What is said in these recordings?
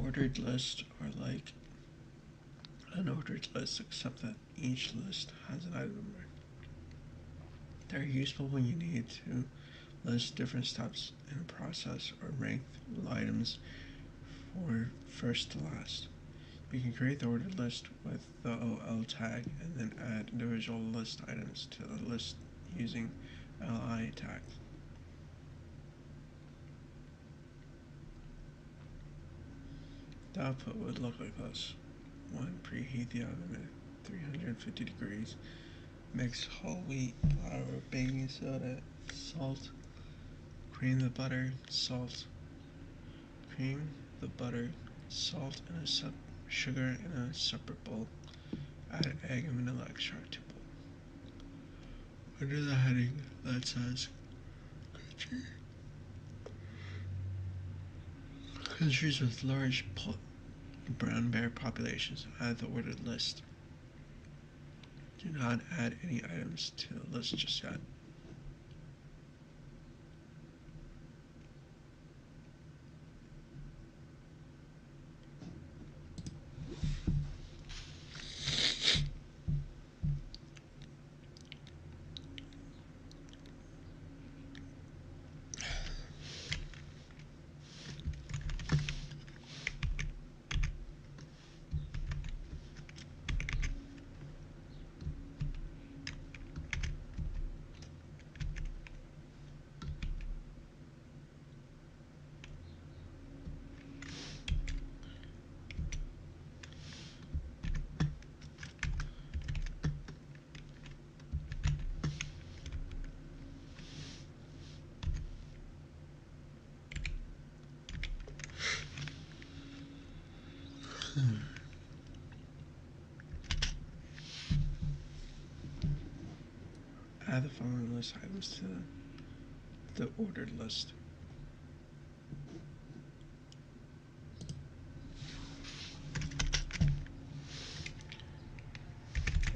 Ordered lists are like an ordered list, except that each list has an item number. They're useful when you need to list different steps in a process or rank items for first to last. You can create the ordered list with the OL tag and then add individual list items to the list using LI tags. The output would look like this. 1. Preheat the oven at 350 degrees. Mix whole wheat, flour, baking soda, salt, cream the butter, salt, cream the butter, salt, and sugar in a separate bowl. Add egg and vanilla extract to bowl. Under the heading that says countries with large brown bear populations, add the ordered list. Do not add any items to the list just yet. Add the following list items to the ordered list.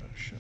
Russia.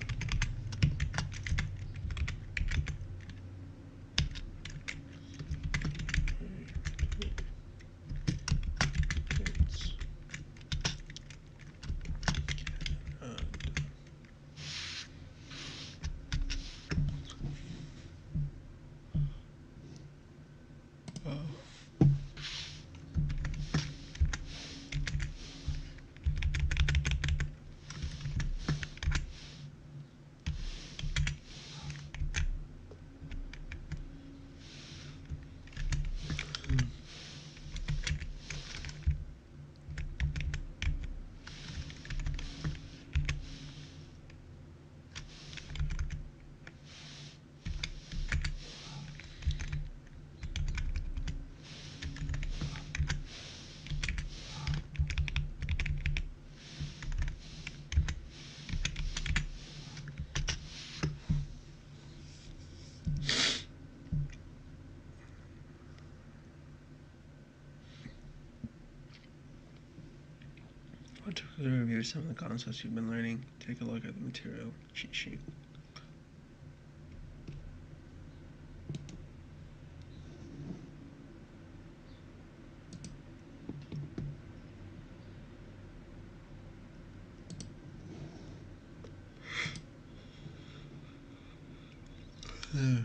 To review some of the concepts you've been learning, take a look at the material cheat sheet. Okay.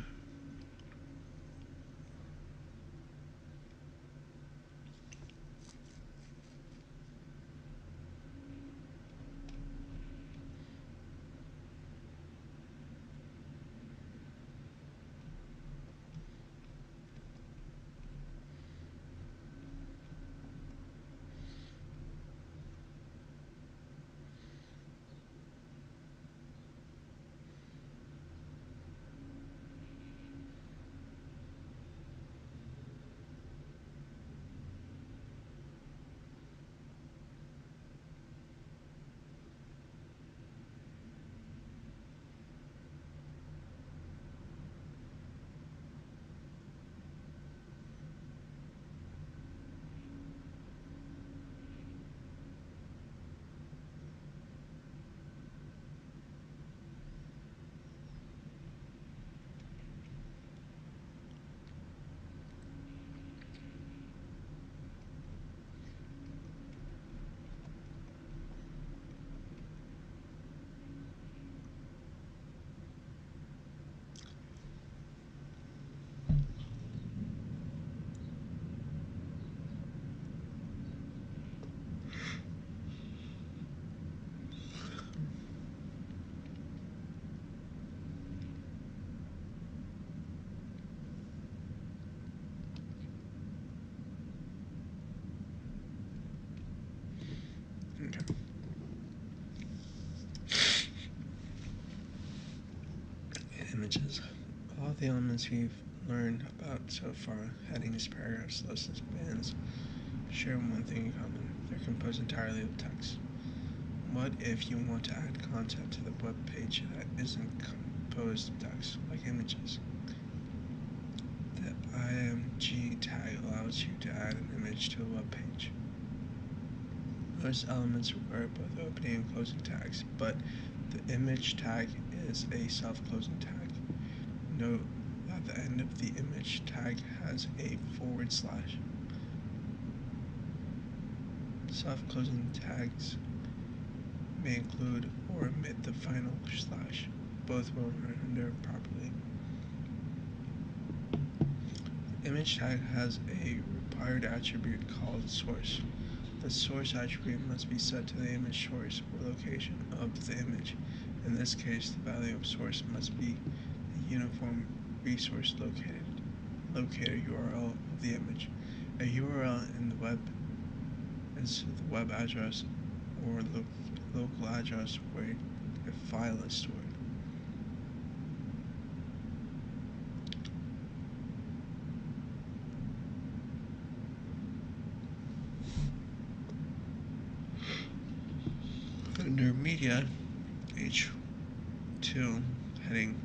Images. All the elements we've learned about so far, headings, paragraphs, lessons, bands, share one thing in common. They're composed entirely of text. What if you want to add content to the web page that isn't composed of text, like images? The img tag allows you to add an image to a web page. Most elements require both opening and closing tags, but the image tag is a self-closing tag. Note that the end of the image tag has a /. Self-closing tags may include or omit the final slash. Both will render properly. The image tag has a required attribute called source. The source attribute must be set to the image source or location of the image. In this case, the value of source must be the uniform resource locator URL of the image. A URL in the web is the web address or local address where a file is stored. Under Media, H2 heading,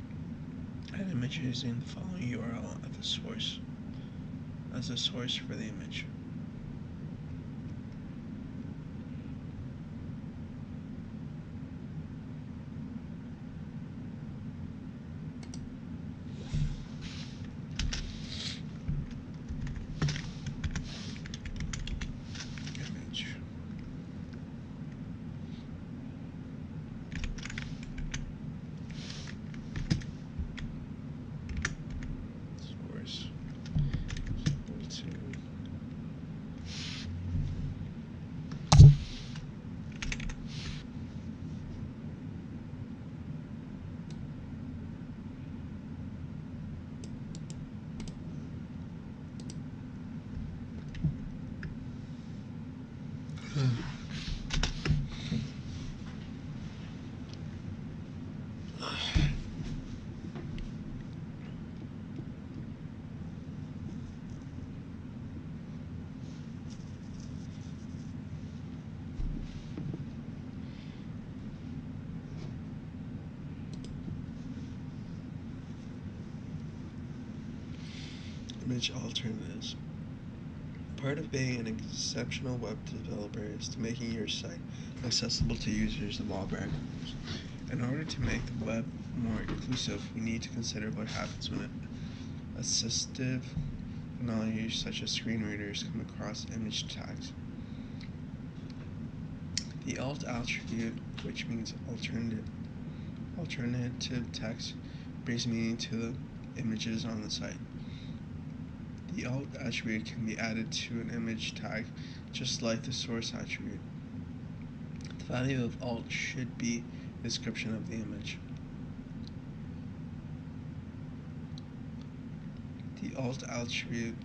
add image using the following URL at the source as a source for the image. Image. Source. Image alternatives. Part of being an exceptional web developer is to making your site accessible to users of all backgrounds. In order to make the web more inclusive, we need to consider what happens when assistive technologies such as screen readers come across image tags. The alt attribute, which means alternative text, brings meaning to images on the site. The alt attribute can be added to an image tag just like the source attribute. The value of alt should be the description of the image. The alt attribute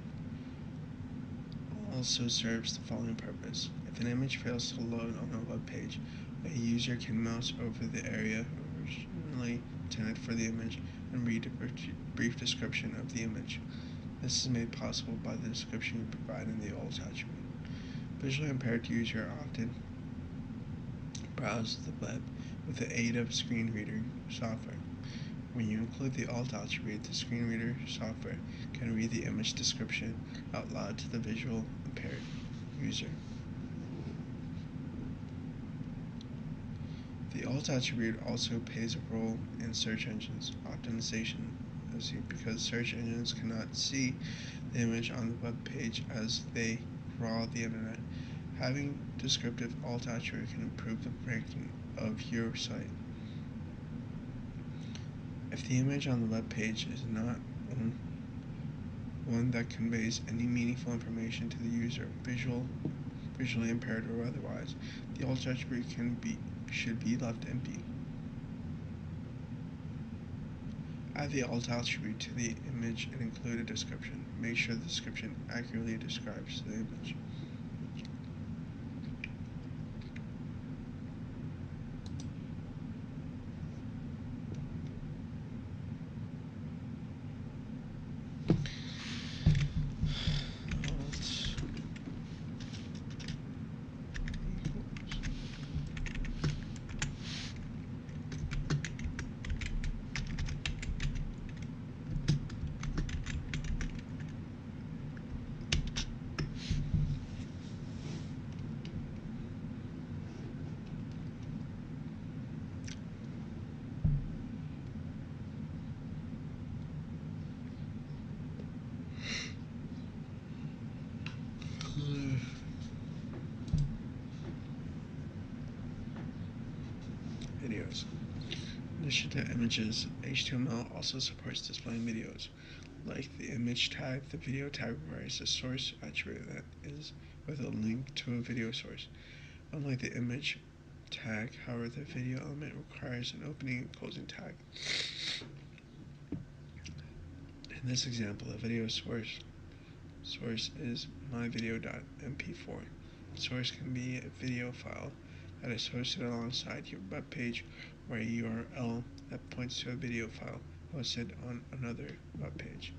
also serves the following purpose. If an image fails to load on a web page, a user can mouse over the area originally intended for the image and read a brief description of the image. This is made possible by the description you provide in the alt attribute. Visually impaired users often browse the web with the aid of screen reader software. When you include the alt attribute, the screen reader software can read the image description out loud to the visual impaired user. The alt attribute also plays a role in search engines optimization because search engines cannot see the image on the web page as they crawl the internet. Having descriptive alt attribute can improve the ranking of your site. If the image on the web page is not one that conveys any meaningful information to the user, visually impaired or otherwise, the alt attribute should be left empty. Add the alt attribute to the image and include a description. Make sure the description accurately describes the image. Videos. In addition to images, HTML also supports displaying videos. Like the image tag, the video tag requires a source attribute that is with a link to a video source. Unlike the image tag, however, the video element requires an opening and closing tag. In this example, the video source is myvideo.mp4. The source can be a video file that is hosted alongside your web page or a URL that points to a video file hosted on another web page.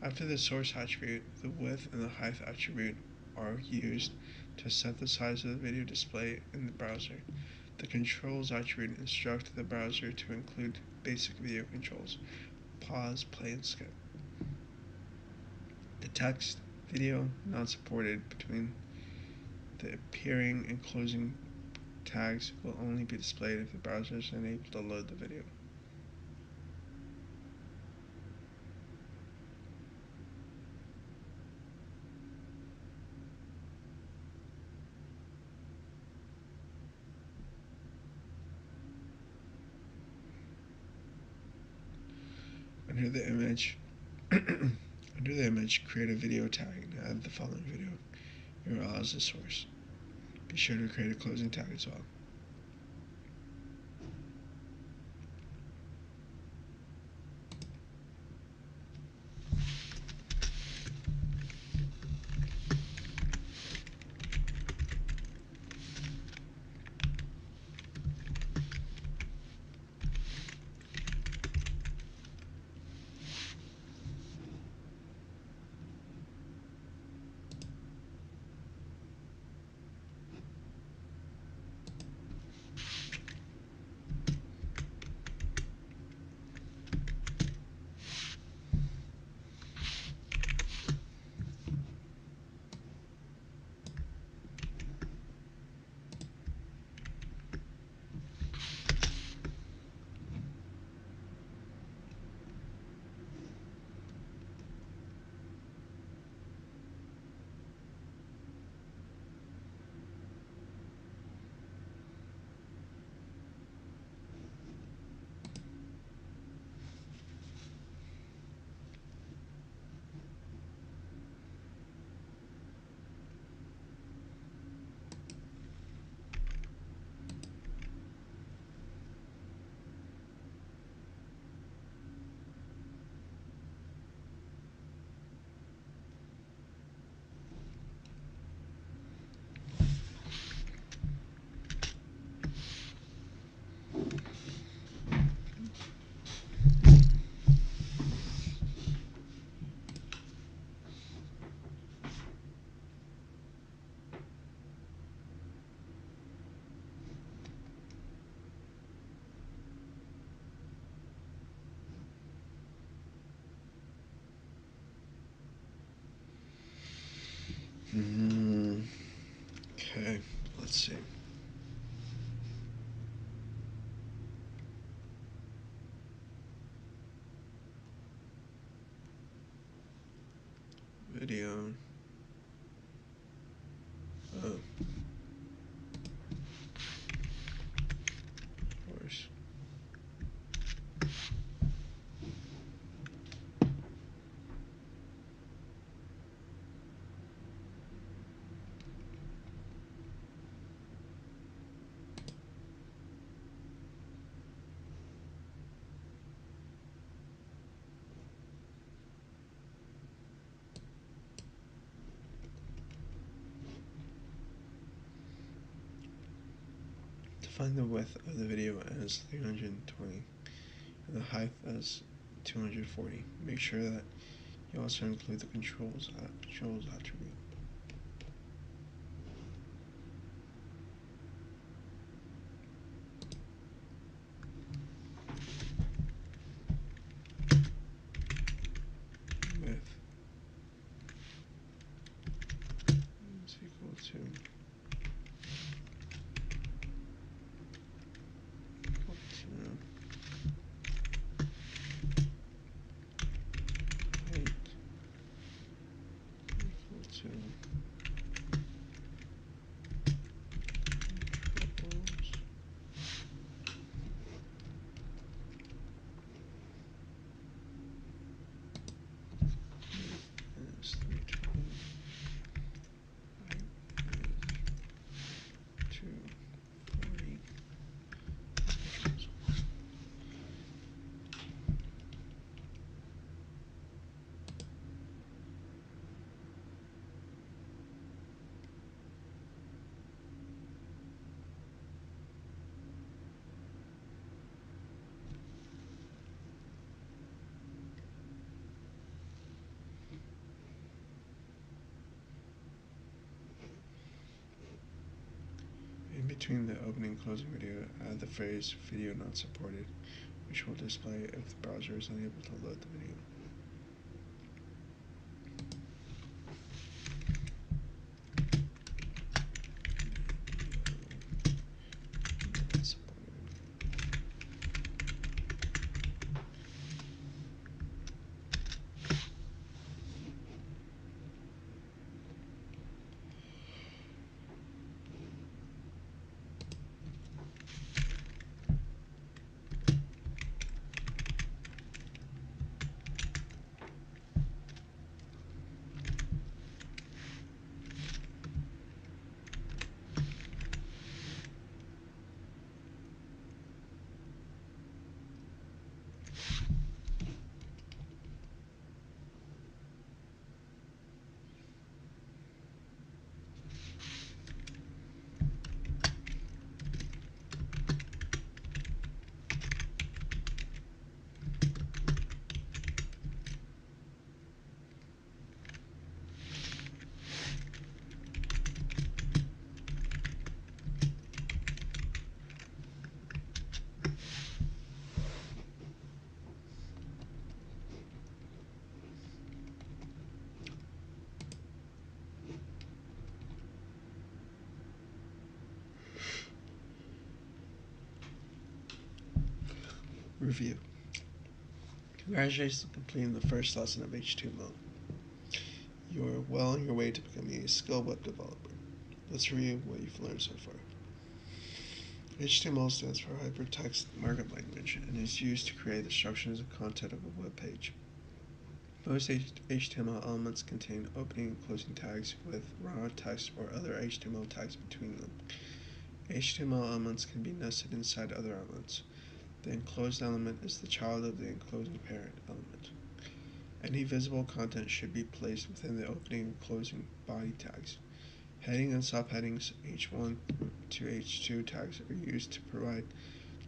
After the source attribute, the width and the height attribute are used to set the size of the video display in the browser. The controls attribute instructs the browser to include basic video controls: pause, play, and skip. The text, video not supported between the appearing and closing tags will only be displayed if the browser is unable to load the video. Under the image, create a video tag and add the following video URL as the source. Be sure to create a closing tag as well. Okay, let's see. Video. Oh, of course. Define the width of the video as 320 and the height as 240. Make sure that you also include the controls attribute. Width is equal to height equal to controls is 320. Height is 240. In between the opening and closing video, add the phrase video not supported, which will display if the browser is unable to load the video. Not supported. Review. Congratulations on completing the first lesson of HTML. You are well on your way to becoming a skilled web developer. Let's review what you've learned so far. HTML stands for Hypertext Markup Language and is used to create the structures and content of a web page. Most HTML elements contain opening and closing tags with raw text or other HTML tags between them. HTML elements can be nested inside other elements. The enclosed element is the child of the enclosing parent element. Any visible content should be placed within the opening and closing body tags. Heading and subheadings H1 to H2 tags are used to provide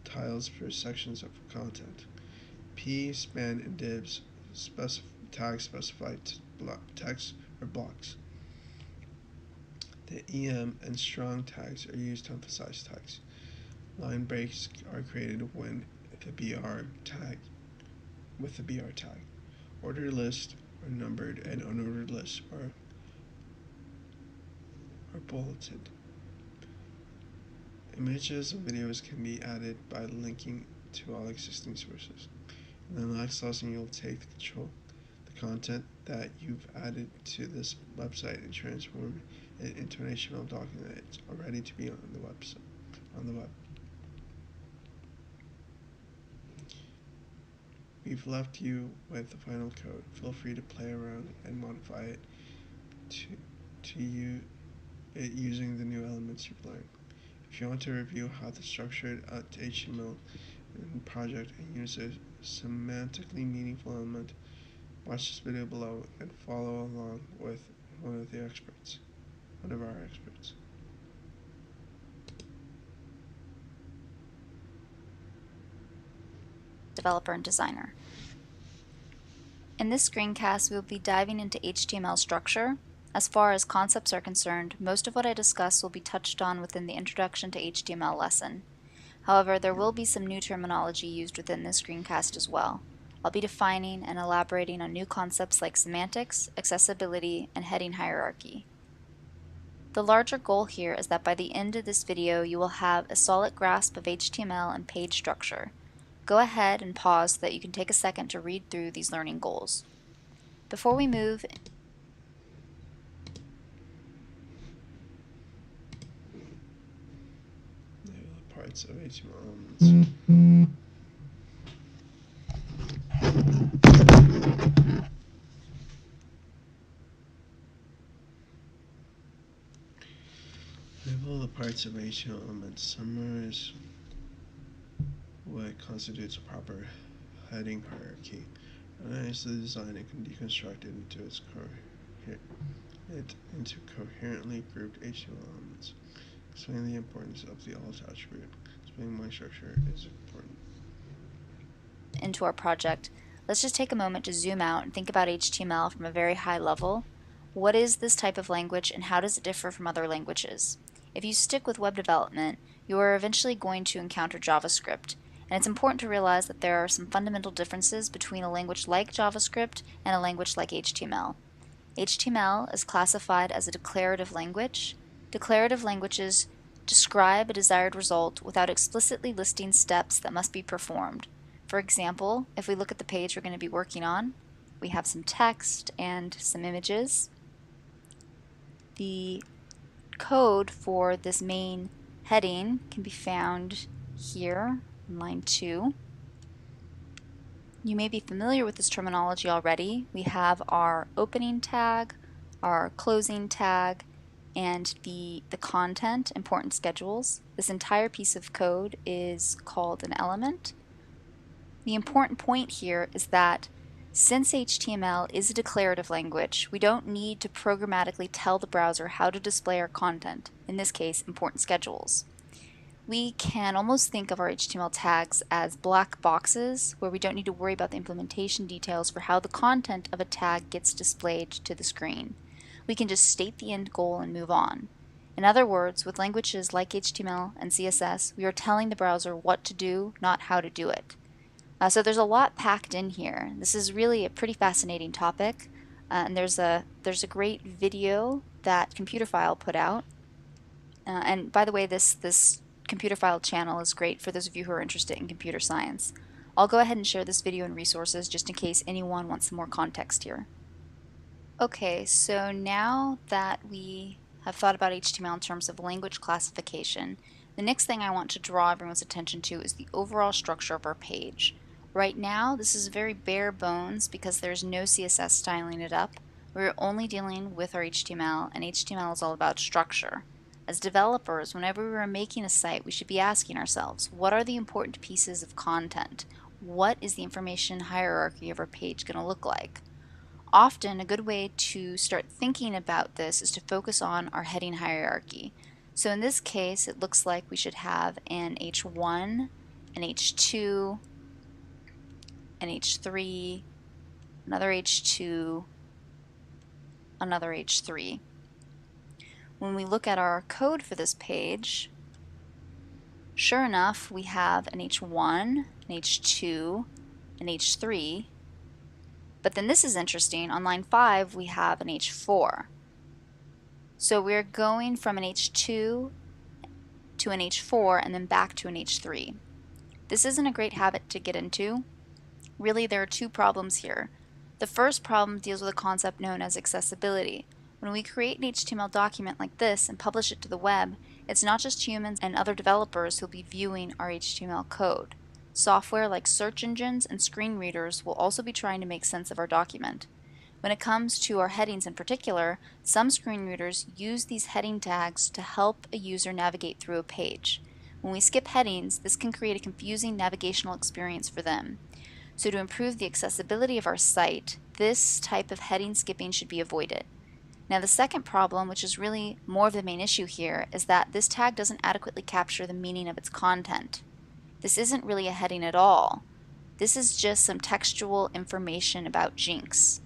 titles for sections of content. P, span, and divs tags specify text or blocks. The EM and strong tags are used to emphasize text. Line breaks are created when the BR tag with the BR tag. Ordered lists are numbered and unordered lists are are bulleted. Images and videos can be added by linking to all existing sources. In the next lesson, you'll take control the content that you've added to this website and transform it into an HTML document that's ready to be on the web. We've left you with the final code. Feel free to play around and modify it to using the new elements you've learned. If you want to review how to structure HTML in project and use a semantically meaningful element, watch this video below and follow along with one of our experts. Developer and designer. In this screencast, we will be diving into HTML structure. As far as concepts are concerned, most of what I discuss will be touched on within the Introduction to HTML lesson. However, there will be some new terminology used within this screencast as well. I'll be defining and elaborating on new concepts like semantics, accessibility, and heading hierarchy. The larger goal here is that by the end of this video, you will have a solid grasp of HTML and page structure. Go ahead and pause so that you can take a second to read through these learning goals. Before we move, Parts of HTML elements. Label the parts of HTML elements. Summarize what constitutes a proper heading hierarchy. Analyze the design and can deconstruct it into coherently grouped HTML elements. Explain the importance of the alt attribute. Explaining why structure is important. Into our project, let's just take a moment to zoom out and think about HTML from a very high level. What is this type of language and how does it differ from other languages? If you stick with web development, you are eventually going to encounter JavaScript, and it's important to realize that there are some fundamental differences between a language like JavaScript and a language like HTML. HTML is classified as a declarative language. Declarative languages describe a desired result without explicitly listing steps that must be performed. For example, if we look at the page we're going to be working on, we have some text and some images. The code for this main heading can be found here in line 2. You may be familiar with this terminology already. We have our opening tag, our closing tag, and the content, important schedules. This entire piece of code is called an element. The important point here is that since HTML is a declarative language, we don't need to programmatically tell the browser how to display our content, in this case, important schedules. We can almost think of our HTML tags as black boxes where we don't need to worry about the implementation details for how the content of a tag gets displayed to the screen. We can just state the end goal and move on. In other words, with languages like HTML and CSS, we are telling the browser what to do, not how to do it. So there's a lot packed in here. This is really a pretty fascinating topic, and there's a great video that Computerphile put out. And by the way, this Computerphile channel is great for those of you who are interested in computer science. I'll go ahead and share this video and resources just in case anyone wants some more context here. Okay, so now that we have thought about HTML in terms of language classification, the next thing I want to draw everyone's attention to is the overall structure of our page. Right now, this is very bare bones because there's no CSS styling it up. We're only dealing with our HTML, and HTML is all about structure. As developers, whenever we're making a site, we should be asking ourselves, what are the important pieces of content? What is the information hierarchy of our page going to look like? Often, a good way to start thinking about this is to focus on our heading hierarchy. So in this case, it looks like we should have an H1, an H2, an H3, another H2, another H3. When we look at our code for this page, sure enough, we have an H1, an H2, an H3, but then this is interesting. On line 5, we have an H4. So we're going from an H2 to an H4 and then back to an H3. This isn't a great habit to get into. Really, there are two problems here. The first problem deals with a concept known as accessibility. When we create an HTML document like this and publish it to the web, it's not just humans and other developers who'll be viewing our HTML code. Software like search engines and screen readers will also be trying to make sense of our document. When it comes to our headings in particular, some screen readers use these heading tags to help a user navigate through a page. When we skip headings, this can create a confusing navigational experience for them. So to improve the accessibility of our site, this type of heading skipping should be avoided. Now the second problem, which is really more of the main issue here, is that this tag doesn't adequately capture the meaning of its content. This isn't really a heading at all. This is just some textual information about Jinx.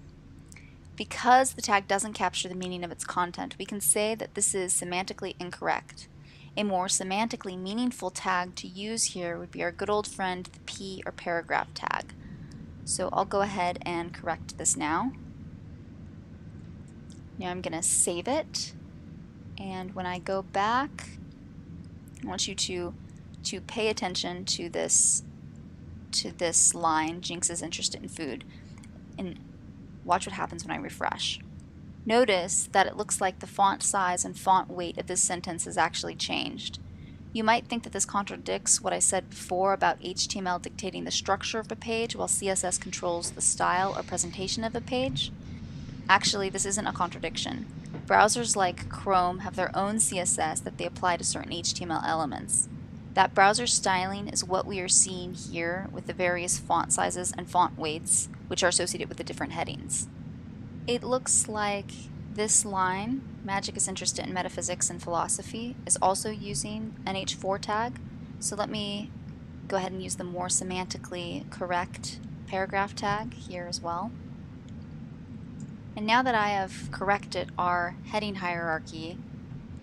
Because the tag doesn't capture the meaning of its content, we can say that this is semantically incorrect. A more semantically meaningful tag to use here would be our good old friend, the P or paragraph tag. So I'll go ahead and correct this now. Now I'm going to save it, and when I go back, I want you to pay attention to this line, Jinx is interested in food, and watch what happens when I refresh. Notice that it looks like the font size and font weight of this sentence has actually changed. You might think that this contradicts what I said before about HTML dictating the structure of a page while CSS controls the style or presentation of a page. Actually, this isn't a contradiction. Browsers like Chrome have their own CSS that they apply to certain HTML elements. That browser styling is what we are seeing here with the various font sizes and font weights, which are associated with the different headings. It looks like this line, Magic is interested in metaphysics and philosophy, is also using an H4 tag. So let me go ahead and use the more semantically correct paragraph tag here as well. And now that I have corrected our heading hierarchy,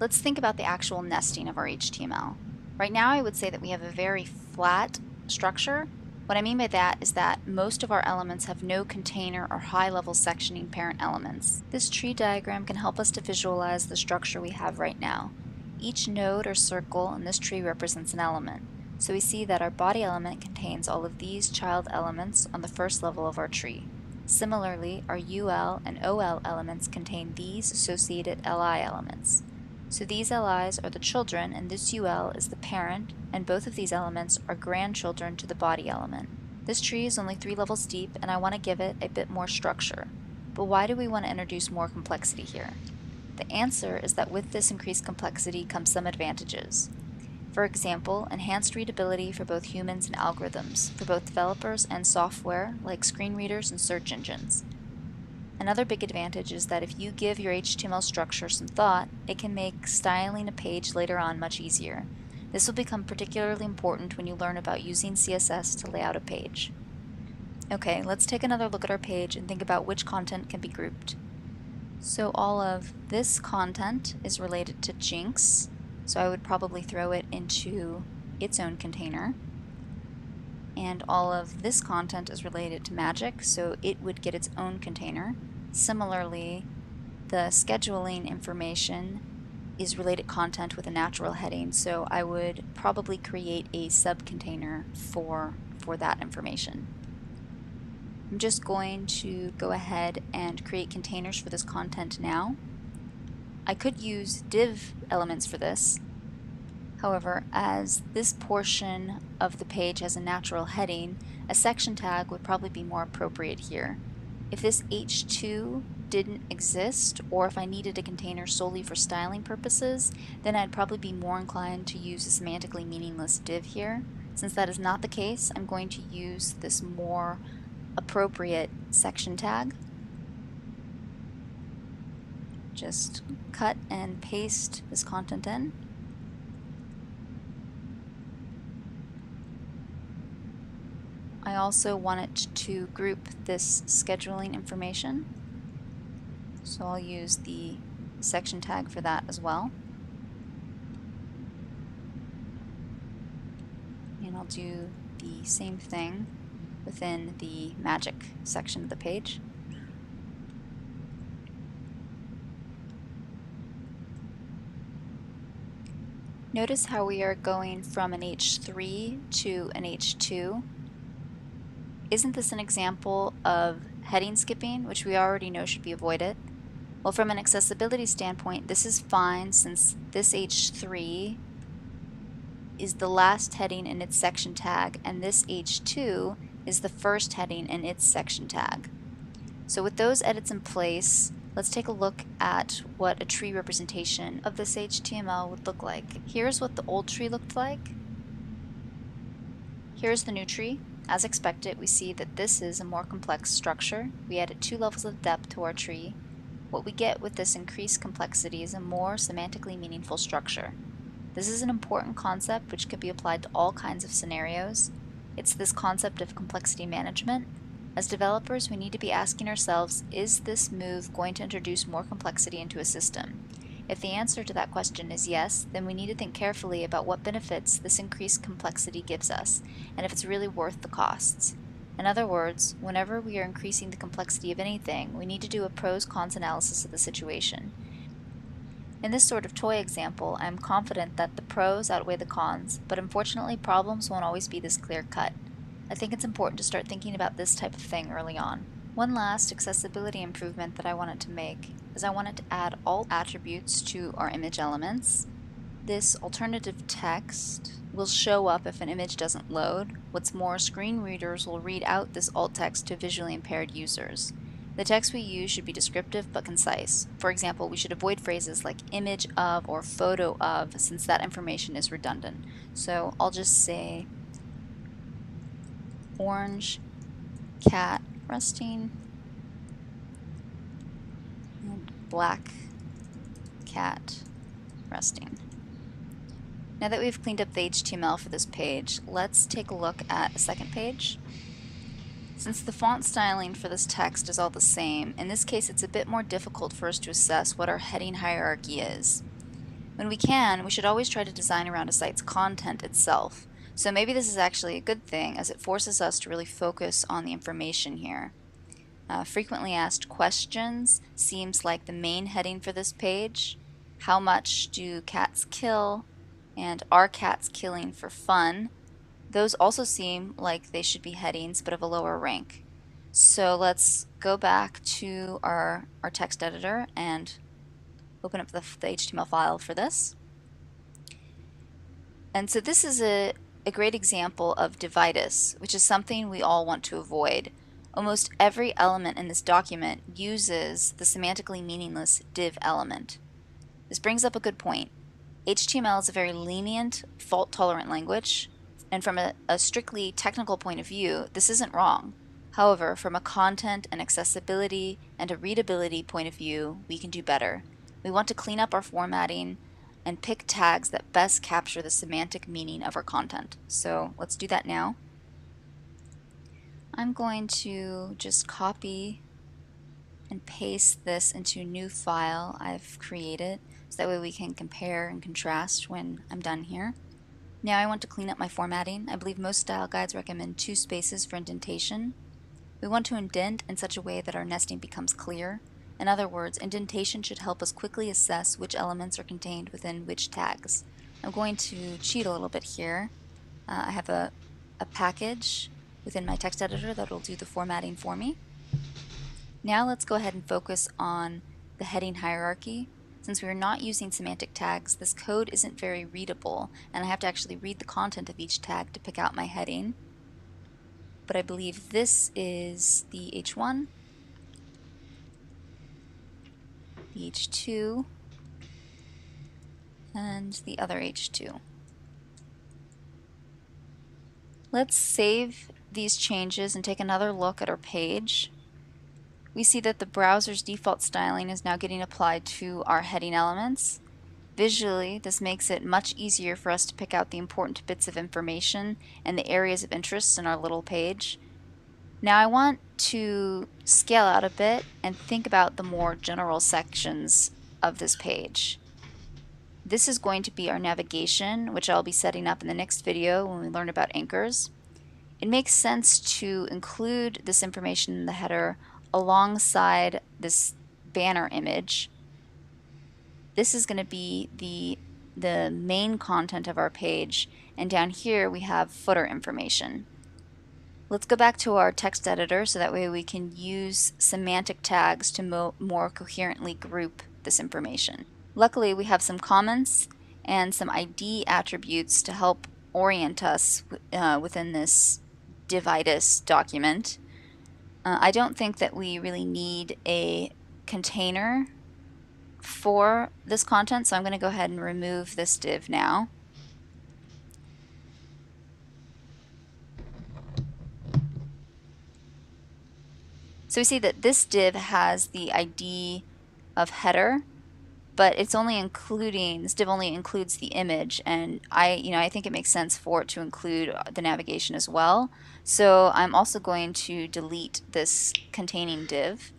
let's think about the actual nesting of our HTML. Right now I would say that we have a very flat structure. What I mean by that is that most of our elements have no container or high-level sectioning parent elements. This tree diagram can help us to visualize the structure we have right now. Each node or circle in this tree represents an element. So we see that our body element contains all of these child elements on the first level of our tree. Similarly, our UL and OL elements contain these associated LI elements. So these LIs are the children, and this UL is the parent, and both of these elements are grandchildren to the body element. This tree is only 3 levels deep, and I want to give it a bit more structure. But why do we want to introduce more complexity here? The answer is that with this increased complexity comes some advantages. For example, enhanced readability for both humans and algorithms, for both developers and software like screen readers and search engines. Another big advantage is that if you give your HTML structure some thought, it can make styling a page later on much easier. This will become particularly important when you learn about using CSS to lay out a page. Okay, let's take another look at our page and think about which content can be grouped. So all of this content is related to Jinx, so I would probably throw it into its own container. And all of this content is related to Magic, so it would get its own container. Similarly, the scheduling information is related content with a natural heading, so I would probably create a subcontainer for that information. I'm just going to go ahead and create containers for this content now. I could use div elements for this. However, as this portion of the page has a natural heading, a section tag would probably be more appropriate here. If this H2 didn't exist, or if I needed a container solely for styling purposes, then I'd probably be more inclined to use a semantically meaningless div here. Since that is not the case, I'm going to use this more appropriate section tag. Just cut and paste this content in. I also want it to group this scheduling information, so I'll use the section tag for that as well. And I'll do the same thing within the Magic section of the page. Notice how we are going from an H3 to an H2. Isn't this an example of heading skipping, which we already know should be avoided? Well, from an accessibility standpoint, this is fine since this H3 is the last heading in its section tag, and this H2 is the first heading in its section tag. So with those edits in place, let's take a look at what a tree representation of this HTML would look like. Here's what the old tree looked like. Here's the new tree. As expected, we see that this is a more complex structure. We added 2 levels of depth to our tree. What we get with this increased complexity is a more semantically meaningful structure. This is an important concept which could be applied to all kinds of scenarios. It's this concept of complexity management. As developers, we need to be asking ourselves, is this move going to introduce more complexity into a system? If the answer to that question is yes, then we need to think carefully about what benefits this increased complexity gives us, and if it's really worth the costs. In other words, whenever we are increasing the complexity of anything, we need to do a pros-cons analysis of the situation. In this sort of toy example, I am confident that the pros outweigh the cons, but unfortunately problems won't always be this clear-cut. I think it's important to start thinking about this type of thing early on. One last accessibility improvement that I wanted to make is I wanted to add alt attributes to our image elements. This alternative text will show up if an image doesn't load. What's more, screen readers will read out this alt text to visually impaired users. The text we use should be descriptive but concise. For example, we should avoid phrases like image of or photo of, since that information is redundant. So I'll just say orange cat resting and black cat resting. Now that we've cleaned up the HTML for this page, let's take a look at a second page. Since the font styling for this text is all the same, in this case it's a bit more difficult for us to assess what our heading hierarchy is. When we can, we should always try to design around a site's content itself. So maybe this is actually a good thing, as it forces us to really focus on the information here. Frequently asked questions seems like the main heading for this page. How much do cats kill? And are cats killing for fun? Those also seem like they should be headings, but of a lower rank. So let's go back to our text editor and open up the HTML file for this. And so this is a great example of divitis, which is something we all want to avoid. Almost every element in this document uses the semantically meaningless div element. This brings up a good point. HTML is a very lenient, fault-tolerant language, and from a strictly technical point of view, this isn't wrong. However, from a content and accessibility and a readability point of view, we can do better. We want to clean up our formatting and pick tags that best capture the semantic meaning of our content. So let's do that now. I'm going to just copy and paste this into a new file I've created, so that way we can compare and contrast when I'm done here. Now I want to clean up my formatting. I believe most style guides recommend 2 spaces for indentation. We want to indent in such a way that our nesting becomes clear. In other words, indentation should help us quickly assess which elements are contained within which tags. I'm going to cheat a little bit here. I have a package within my text editor that will do the formatting for me. Now let's go ahead and focus on the heading hierarchy. Since we are not using semantic tags, this code isn't very readable, and I have to actually read the content of each tag to pick out my heading. But I believe this is the H1, the H2, and the other H2. Let's save these changes and take another look at our page. We see that the browser's default styling is now getting applied to our heading elements. Visually, this makes it much easier for us to pick out the important bits of information and the areas of interest in our little page. Now I want to scale out a bit and think about the more general sections of this page. This is going to be our navigation, which I'll be setting up in the next video when we learn about anchors. It makes sense to include this information in the header alongside this banner image. This is going to be the the main content of our page, and down here we have footer information. Let's go back to our text editor so that way we can use semantic tags to more coherently group this information. Luckily, we have some comments and some ID attributes to help orient us within this divitis document. I don't think that we really need a container for this content, so I'm going to go ahead and remove this div now. So we see that this div has the ID of header, but it's only including, this div only includes the image, and I think it makes sense for it to include the navigation as well. So I'm also going to delete this containing div.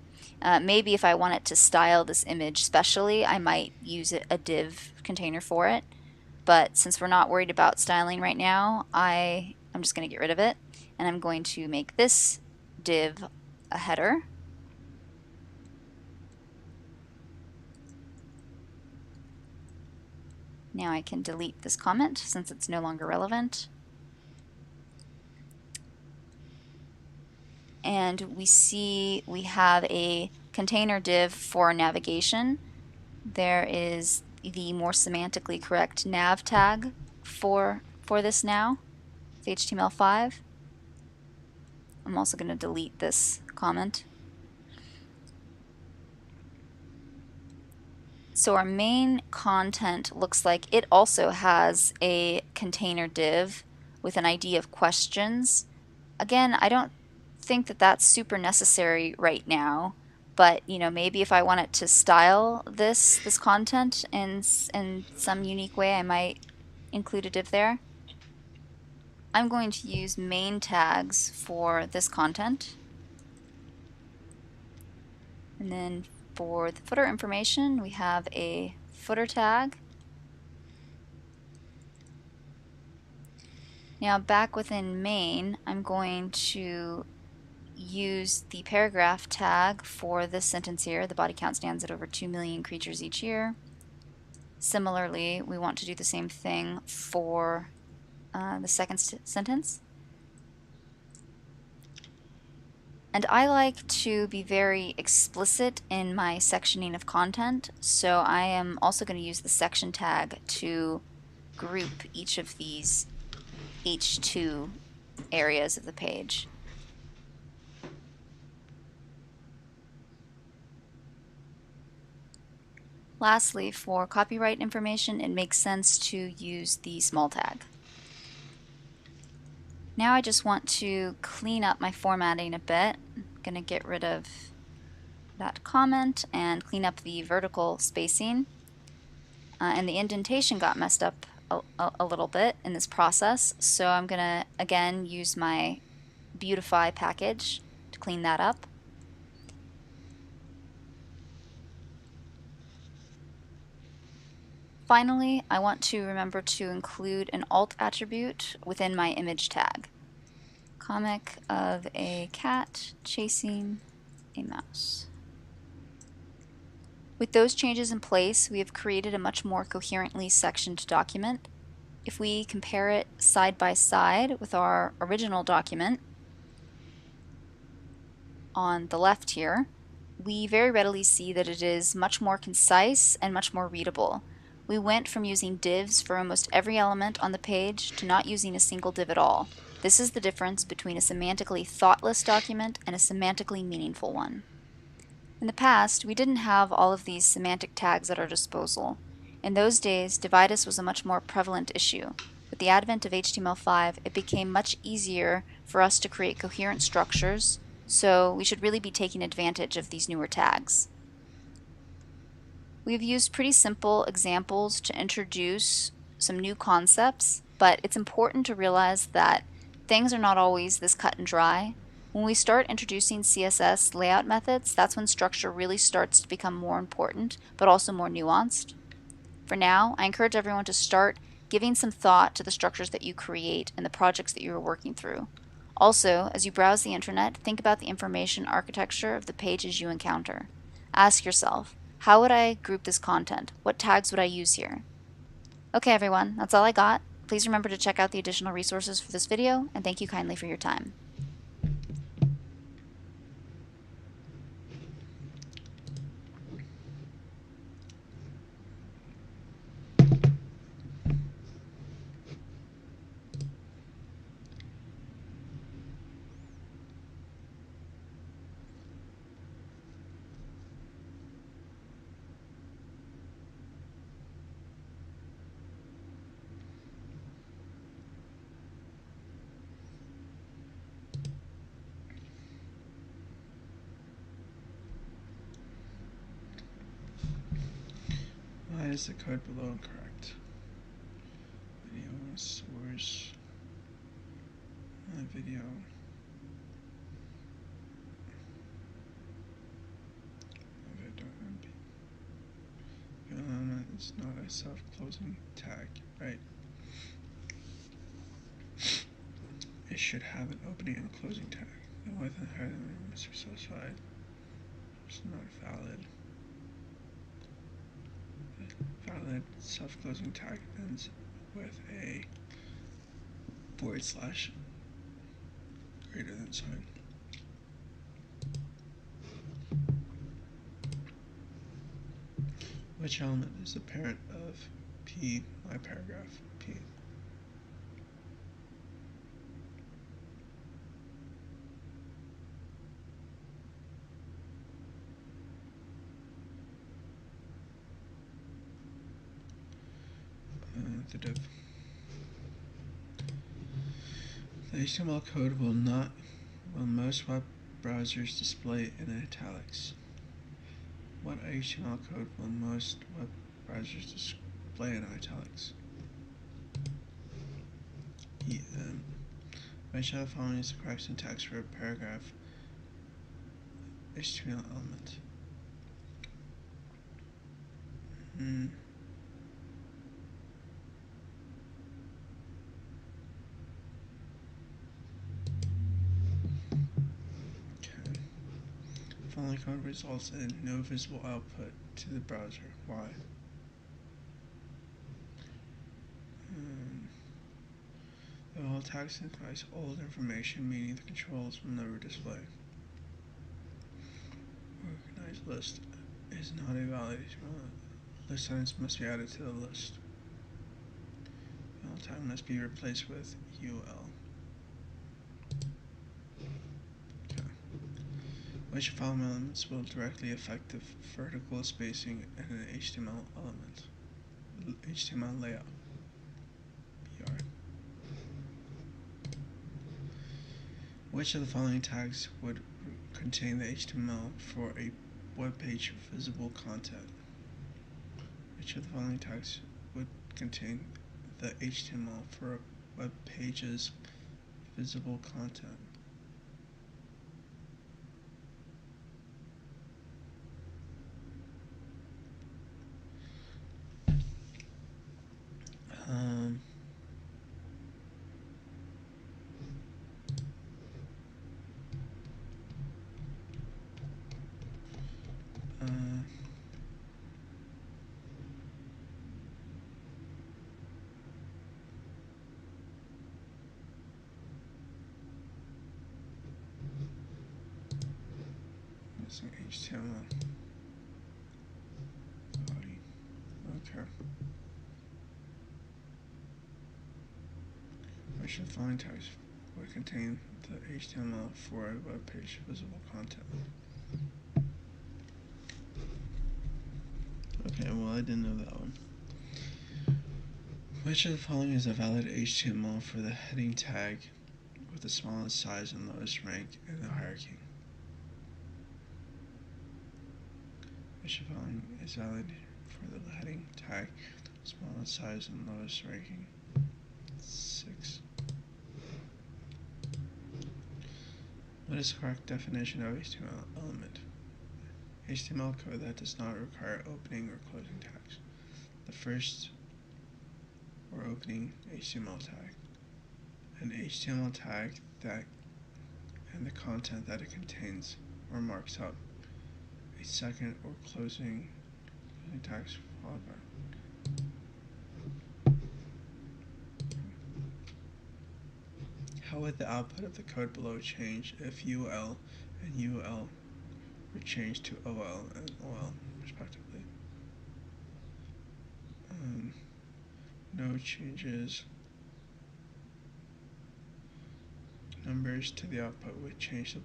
Maybe if I want it to style this image specially, I might use a div container for it. But since we're not worried about styling right now, I'm just going to get rid of it, and I'm going to make this div a header. Now I can delete this comment since it's no longer relevant. And we see we have a container div for navigation. There is the more semantically correct nav tag for this now. It's HTML5. I'm also going to delete this comment. So our main content looks like it also has a container div with an ID of questions. Again, I don't think that that's super necessary right now, but maybe if I want it to style this content in some unique way, I might include a div there. I'm going to use main tags for this content. And then for the footer information, we have a footer tag. Now back within main, I'm going to use the paragraph tag for this sentence here. The body count stands at over 2 million creatures each year. Similarly, we want to do the same thing for the second sentence. And I like to be very explicit in my sectioning of content, so I am also going to use the section tag to group each of these H2 areas of the page. Lastly, for copyright information, it makes sense to use the small tag. Now I just want to clean up my formatting a bit. I'm going to get rid of that comment and clean up the vertical spacing. And the indentation got messed up a little bit in this process, so I'm going to again use my beautify package to clean that up. Finally, I want to remember to include an alt attribute within my image tag. Comic of a cat chasing a mouse. With those changes in place, we have created a much more coherently sectioned document. If we compare it side by side with our original document on the left here, we very readily see that it is much more concise and much more readable. We went from using divs for almost every element on the page to not using a single div at all. This is the difference between a semantically thoughtless document and a semantically meaningful one. In the past, we didn't have all of these semantic tags at our disposal. In those days, divitis was a much more prevalent issue. With the advent of HTML5, it became much easier for us to create coherent structures, so we should really be taking advantage of these newer tags. We've used pretty simple examples to introduce some new concepts, but it's important to realize that things are not always this cut and dry. When we start introducing CSS layout methods, that's when structure really starts to become more important, but also more nuanced. For now, I encourage everyone to start giving some thought to the structures that you create and the projects that you are working through. Also, as you browse the internet, think about the information architecture of the pages you encounter. Ask yourself, how would I group this content? What tags would I use here? Okay, everyone, that's all I got. Please remember to check out the additional resources for this video, and thank you kindly for your time. Why is the code below incorrect? Video source. My video. It's not a self-closing tag, right? It should have an opening and closing tag. The width and height of the room must be specified. It's not valid. The valid self-closing tag ends with a / greater than sign. Which element is the parent of P, my paragraph P? The div. The HTML code will most web browsers display in italics. What HTML code will most web browsers display in italics? EM. Which of the following is the correct syntax for a paragraph HTML element? Okay. Following code results in no visible output to the browser. Why? The alt tags implies old information, meaning the controls will never display. Organized list is not a valid HTML. List items must be added to the list. The alt tag must be replaced with UL. Okay. Which file elements will directly affect the vertical spacing in an HTML element? HTML layout. BR. Which of the following tags would contain the HTML for a web page visible content? Which of the following tags would contain the HTML for a web page's visible content? Missing HTML body. Okay. Which of the following tags would contain the HTML for a web page visible content? Okay, well I didn't know that one. Which of the following is a valid HTML for the heading tag with the smallest size and lowest rank in the hierarchy? Which of the following is valid for the heading tag, smallest size and lowest ranking? 6. What is the correct definition of HTML element? HTML code that does not require opening or closing tags. The first or opening HTML tag. An HTML tag that and the content that it contains or marks up. A second or closing tags followed by. How would the output of the code below change if UL and UL were changed to OL and OL, respectively? No changes. Numbers to the output would change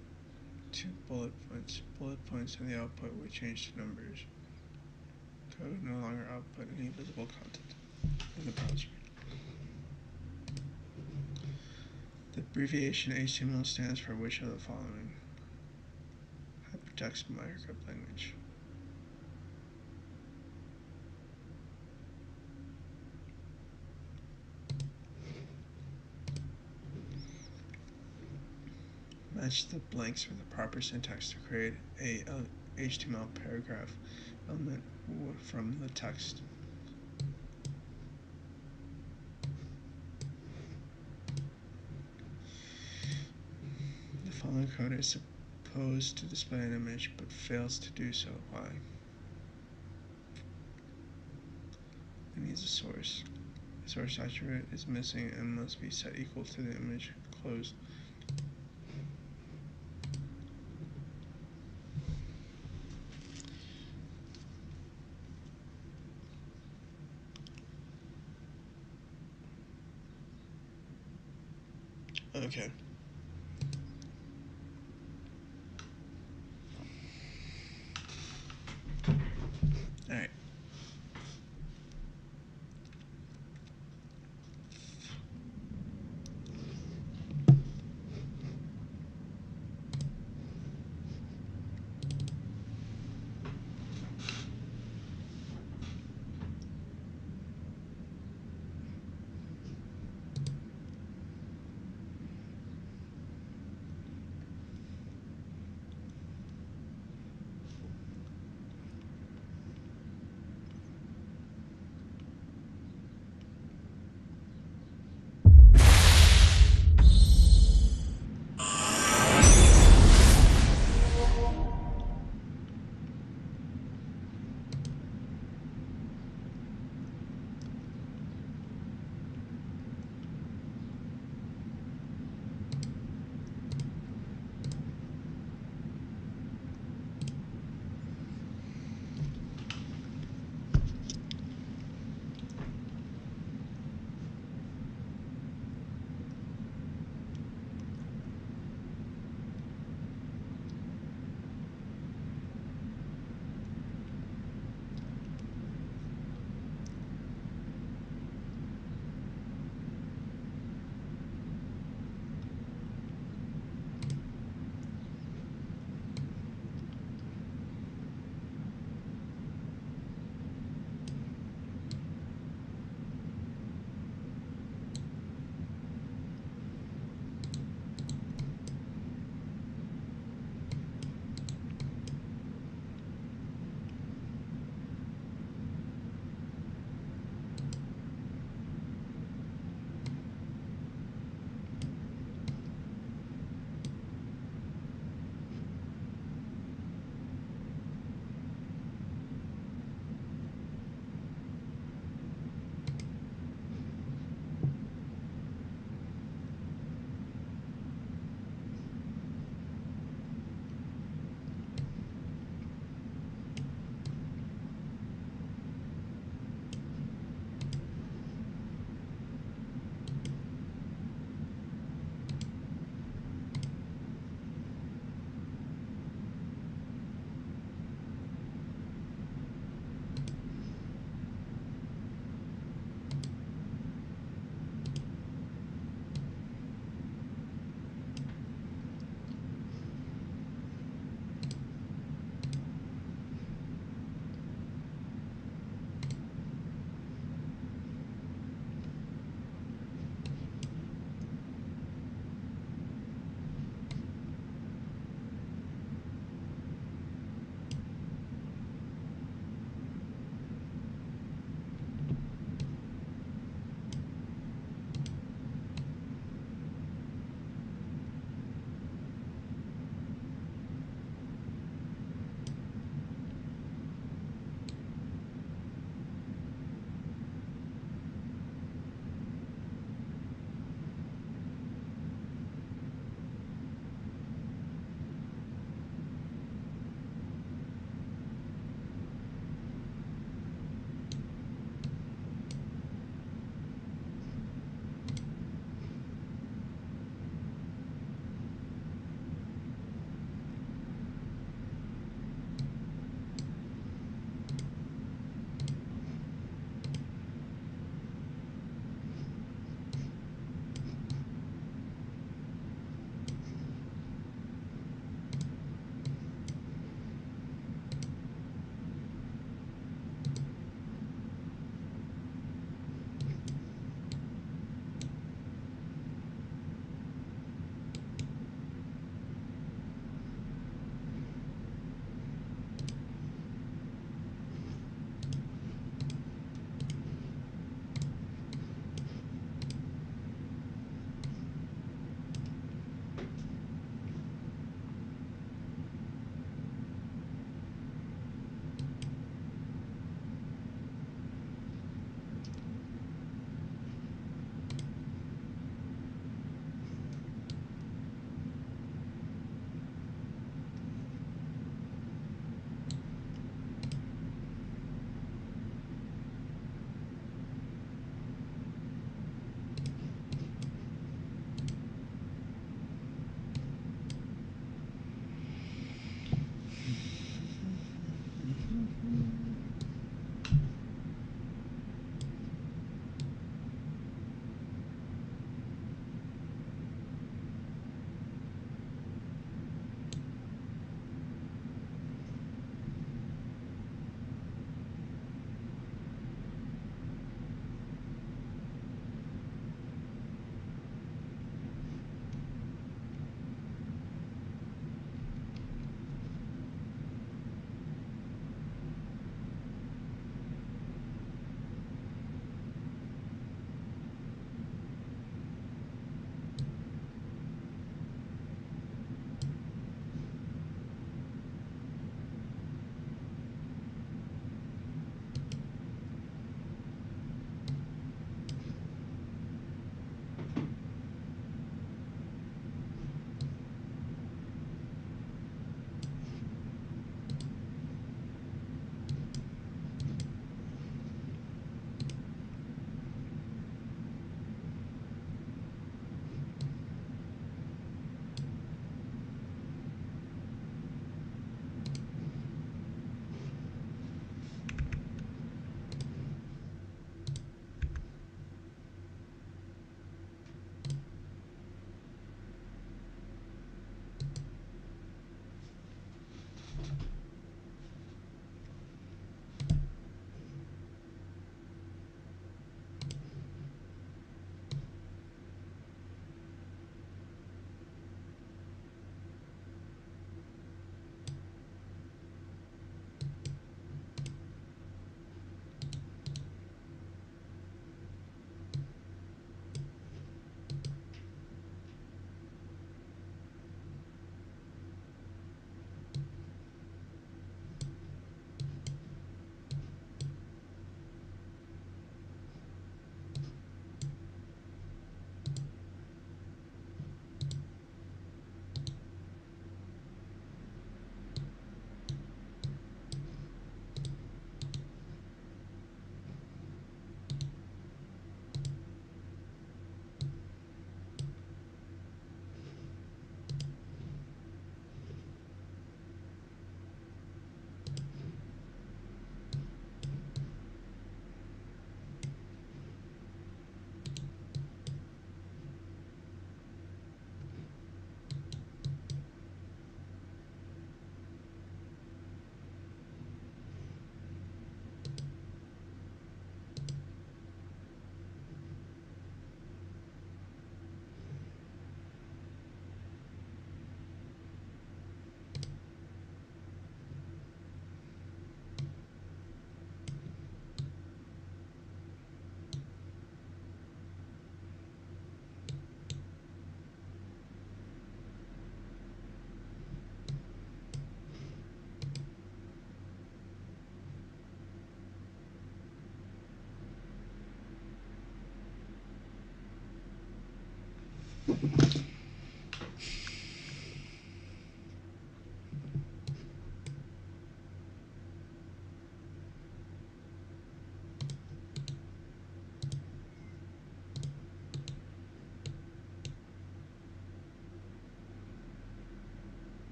to bullet points. Bullet points in the output would change to numbers. Code would no longer output any visible content in the browser. The abbreviation HTML stands for which of the following? Hypertext Microscope language. Match the blanks with the proper syntax to create a HTML paragraph element from the text. The following code is supposed to display an image but fails to do so. Why? It needs a source. The source attribute is missing and must be set equal to the image closed. Okay. Alright.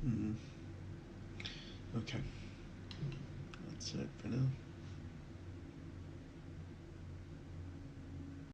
Mm. Okay, that's it for now.